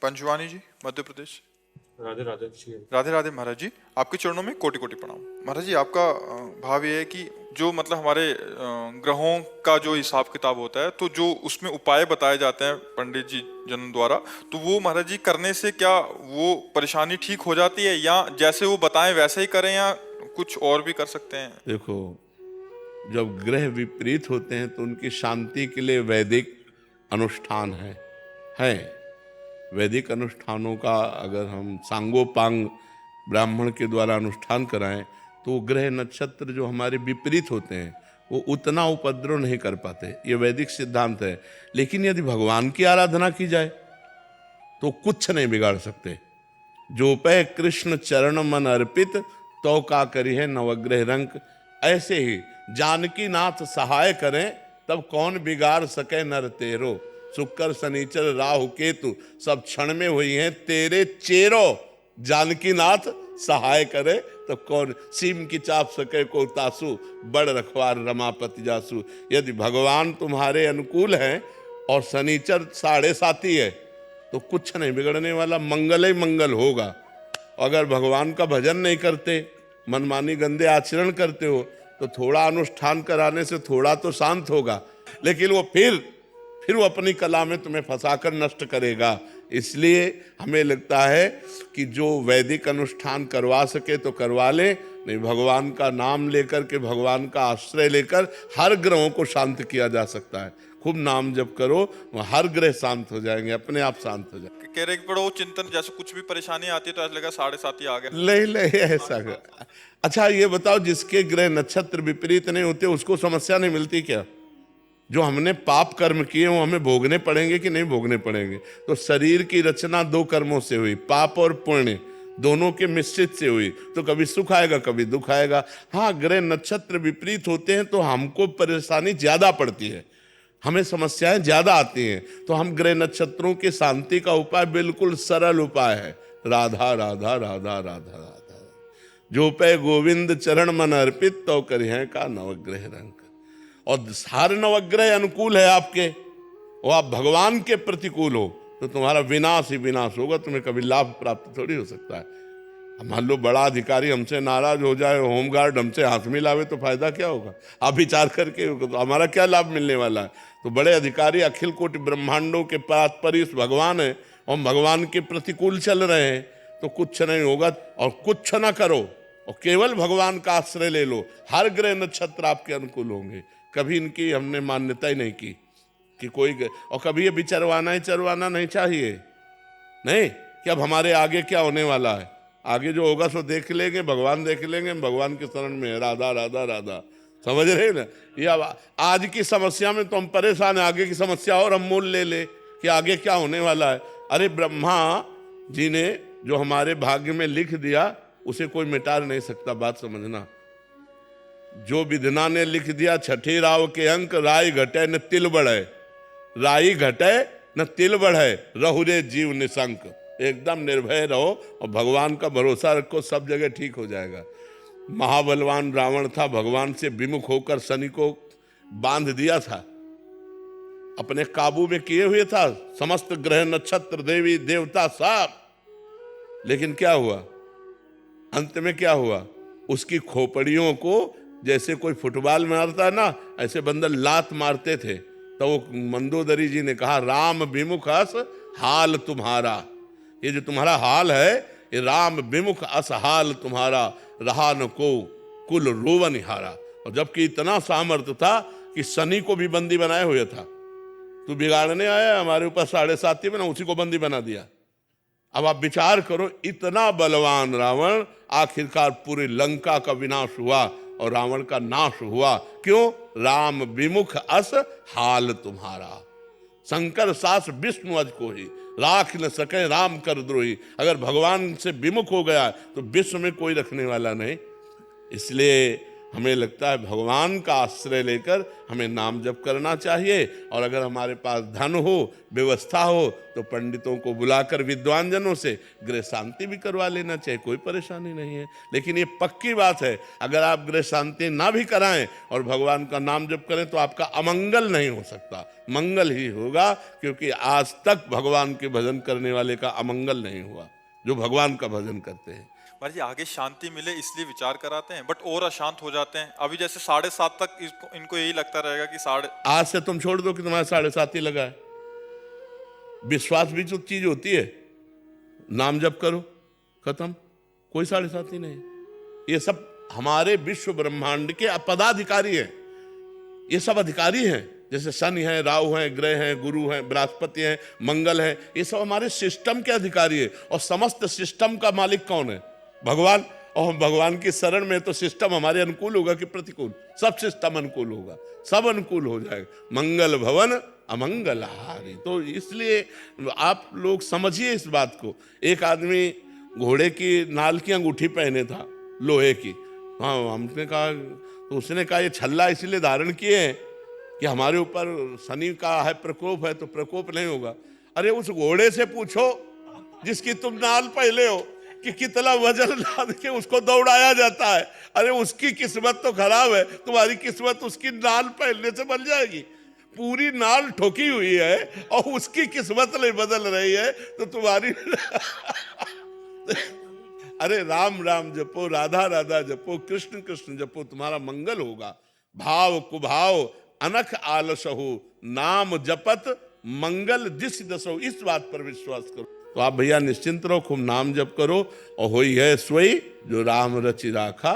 पंजवानी जी, मध्य प्रदेश। राधे राधे जी। राधे राधे महाराज जी, आपके चरणों में कोटि कोटि प्रणाम। महाराज जी, आपका भाव ये है कि जो मतलब हमारे ग्रहों का जो हिसाब किताब होता है, तो जो उसमें उपाय बताए जाते हैं पंडित जी जन द्वारा, तो वो महाराज जी करने से क्या वो परेशानी ठीक हो जाती है, या जैसे वो बताएं वैसे ही करें, या कुछ और भी कर सकते हैं? देखो, जब ग्रह विपरीत होते हैं तो उनकी शांति के लिए वैदिक अनुष्ठान है। वैदिक अनुष्ठानों का अगर हम सांगोपांग ब्राह्मण के द्वारा अनुष्ठान कराएं तो ग्रह नक्षत्र जो हमारे विपरीत होते हैं वो उतना उपद्रव नहीं कर पाते, ये वैदिक सिद्धांत है। लेकिन यदि भगवान की आराधना की जाए तो कुछ नहीं बिगाड़ सकते। जो पे कृष्ण चरण मन अर्पित तो का करी है नवग्रह रंक। ऐसे ही जानकी नाथ सहाय करें तब कौन बिगाड़ सके नर तेरो। शुक्र शनिचर राहु केतु सब क्षण में हुई हैं तेरे चेरो। जानकी नाथ सहाय करे तो कौन सीम की चाप सके को तासु। बड़ रखवार रमापति जासु। यदि भगवान तुम्हारे अनुकूल हैं और शनिचर 7.5 है तो कुछ नहीं बिगड़ने वाला, मंगल ही मंगल होगा। अगर भगवान का भजन नहीं करते, मनमानी गंदे आचरण करते हो तो थोड़ा अनुष्ठान कराने से थोड़ा तो शांत होगा, लेकिन वो फिर वो अपनी कला में तुम्हें फंसाकर नष्ट करेगा। इसलिए हमें लगता है कि जो वैदिक अनुष्ठान करवा सके तो करवा ले, नहीं भगवान का नाम लेकर के, भगवान का आश्रय लेकर हर ग्रहों को शांत किया जा सकता है। खूब नाम जप करो, हर ग्रह शांत हो जाएंगे, अपने आप शांत हो जाएंगे। कह रहे पड़ो चिंतन, जैसे कुछ भी परेशानी आती है तो ऐसा लगा 7.5 ही आ गया। ले ऐसा। अच्छा ये बताओ, जिसके ग्रह नक्षत्र विपरीत नहीं होते उसको समस्या नहीं मिलती क्या? जो हमने पाप कर्म किए वो हमें भोगने पड़ेंगे कि नहीं भोगने पड़ेंगे? तो शरीर की रचना 2 कर्मों से हुई, पाप और पुण्य दोनों के मिश्रित से हुई, तो कभी सुख आएगा कभी दुख आएगा। हाँ, ग्रह नक्षत्र विपरीत होते हैं तो हमको परेशानी ज्यादा पड़ती है, हमें समस्याएं ज्यादा आती हैं। तो हम ग्रह नक्षत्रों की शांति का उपाय बिल्कुल सरल उपाय है, राधा राधा राधा राधा राधा। जो पे गोविंद चरण मन अर्पित तो करिए का नवग्रह रंग। और हर नवग्रह अनुकूल है आपके, और आप भगवान के प्रतिकूल हो तो तुम्हारा विनाश ही विनाश होगा, तुम्हें कभी लाभ प्राप्त थोड़ी हो सकता है। मान लो बड़ा अधिकारी हमसे नाराज हो जाए, होमगार्ड हमसे हाथ मिलावे तो फायदा क्या होगा? आप विचार करके तो हमारा क्या लाभ मिलने वाला है? तो बड़े अधिकारी अखिल कोटि ब्रह्मांडों के परात्परीश भगवान है, और भगवान के प्रतिकूल चल रहे हैं तो कुछ नहीं होगा। और कुछ ना करो और केवल भगवान का आश्रय ले लो, हर ग्रह नक्षत्र आपके अनुकूल होंगे। कभी इनकी हमने मान्यता ही नहीं की कि कोई, और कभी ये विचरवाना ही चरवाना नहीं चाहिए। नहीं कि अब हमारे आगे क्या होने वाला है, आगे जो होगा सो देख लेंगे, भगवान देख लेंगे, हम भगवान के शरण में है, राधा राधा राधा। समझ रहे ना? ये आज की समस्या में तो हम परेशान है, आगे की समस्या और हम मोल ले कि आगे क्या होने वाला है। अरे ब्रह्मा जी ने जो हमारे भाग्य में लिख दिया उसे कोई मिटा नहीं सकता, बात समझना। जो विधना ने लिख दिया 6ठे राव के अंक, राय घटे न तिल बढ़े। राई घटे न तिल बढ़े, रहुरे जीव निशंक। एकदम निर्भय रहो और भगवान का भरोसा रखो, सब जगह ठीक हो जाएगा। महाबलवान रावण था, भगवान से विमुख होकर शनि को बांध दिया था, अपने काबू में किए हुए था, समस्त ग्रह नक्षत्र देवी देवता सब। लेकिन क्या हुआ? अंत में क्या हुआ? उसकी खोपड़ियों को जैसे कोई फुटबॉल मारता है ना, ऐसे बंदर लात मारते थे। तो वो मंदोदरी जी ने कहा, राम विमुख अस हाल तुम्हारा। ये जो तुम्हारा हाल है, ये राम विमुख अस हाल तुम्हारा, रहा न को कुल रोवन हारा। और जबकि इतना सामर्थ्य था कि शनि को भी बंदी बनाए हुए था। तू बिगाड़ने आया हमारे ऊपर 7.5 में ना, उसी को बंदी बना दिया। अब आप विचार करो, इतना बलवान रावण, आखिरकार पूरी लंका का विनाश हुआ और रावण का नाश हुआ। क्यों? राम विमुख अस हाल तुम्हारा। शंकर सास विष्णु अज को ही, राख न सके राम कर द्रोही। अगर भगवान से विमुख हो गया तो विश्व में कोई रखने वाला नहीं। इसलिए हमें लगता है भगवान का आश्रय लेकर हमें नाम जप करना चाहिए। और अगर हमारे पास धन हो, व्यवस्था हो, तो पंडितों को बुलाकर विद्वान जनों से गृह शांति भी करवा लेना चाहिए, कोई परेशानी नहीं है। लेकिन ये पक्की बात है, अगर आप गृह शांति ना भी कराएं और भगवान का नाम जप करें तो आपका अमंगल नहीं हो सकता, मंगल ही होगा। क्योंकि आज तक भगवान के भजन करने वाले का अमंगल नहीं हुआ, जो भगवान का भजन करते हैं। महाराज जी आगे शांति मिले इसलिए विचार कराते हैं, बट और अशांत हो जाते हैं। अभी जैसे 7:30 तक इनको यही लगता रहेगा कि आज से तुम छोड़ दो कि तुम्हारे 7:30 ही लगा है। विश्वास भी जो चीज होती है, नाम जप करो, खत्म, कोई 7:30 नहीं। ये सब हमारे विश्व ब्रह्मांड के पदाधिकारी हैं, ये सब अधिकारी हैं। जैसे शनि है, राहु है, ग्रह हैं, गुरु हैं, बृहस्पति हैं, मंगल है, ये सब हमारे सिस्टम के अधिकारी है। और समस्त सिस्टम का मालिक कौन है? भगवान। और हम भगवान की शरण में तो सिस्टम हमारे अनुकूल होगा कि प्रतिकूल? सब सिस्टम अनुकूल होगा, सब अनुकूल हो जाएगा। मंगल भवन अमंगल हारी। तो इसलिए आप लोग समझिए इस बात को। एक आदमी घोड़े की नाल की अंगूठी पहने था, लोहे की। हाँ, हमने कहा, तो उसने कहा ये छल्ला इसलिए धारण किए हैं कि हमारे ऊपर शनि का है प्रकोप है, तो प्रकोप नहीं होगा। अरे उस घोड़े से पूछो जिसकी तुम नाल पहले हो कि कितना वजन लाद के उसको दौड़ाया जाता है। अरे उसकी किस्मत तो खराब है, तुम्हारी किस्मत उसकी नाल पहनने से बन जाएगी। पूरी नाल ठोकी हुई है और उसकी किस्मत नहीं बदल रही है, तो तुम्हारी अरे राम राम जपो, राधा राधा जपो, कृष्ण कृष्ण जपो, तुम्हारा मंगल होगा। भाव कुभाव अनख आलस हो, नाम जपत मंगल दिस दसो। इस बात पर विश्वास करो। तो आप भैया निश्चिंत रहो, खूब नाम जप करो। और होई है सोई जो राम रचि राखा,